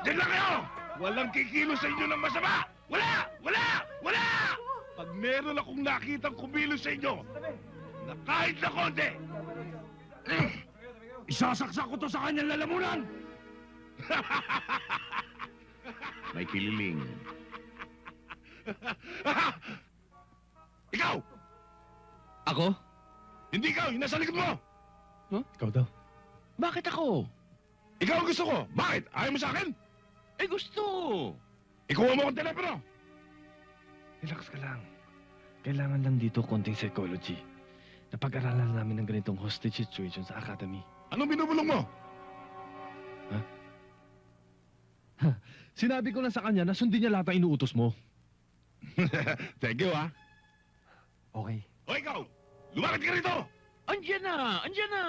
Diyan lang kayo! Walang kikilos sa inyo ng masama! Wala! Wala! Wala! Pag meron akong nakitang kumilos sa inyo, na kahit na konti, isasaksak ko to sa kanyang lalamunan! May kililing. Ikaw! Ako? Hindi ikaw! Yung nasa likod mo! Ikaw daw. Bakit ako? Ikaw ang gusto ko! Bakit? Ayaw mo sa akin? Eh, gusto! Ikuha mo akong telepono! Relax ka lang. Kailangan lang dito konting psychology. Napag-aralan namin ng ganitong hostage situation sa academy. Anong binubulong mo? Sinabi ko lang sa kanya na sundin niya lahat ng inuutos mo. Thank you, ha? Okay. O ikaw! Lumakad ka rito! Andiyan na! Andiyan na!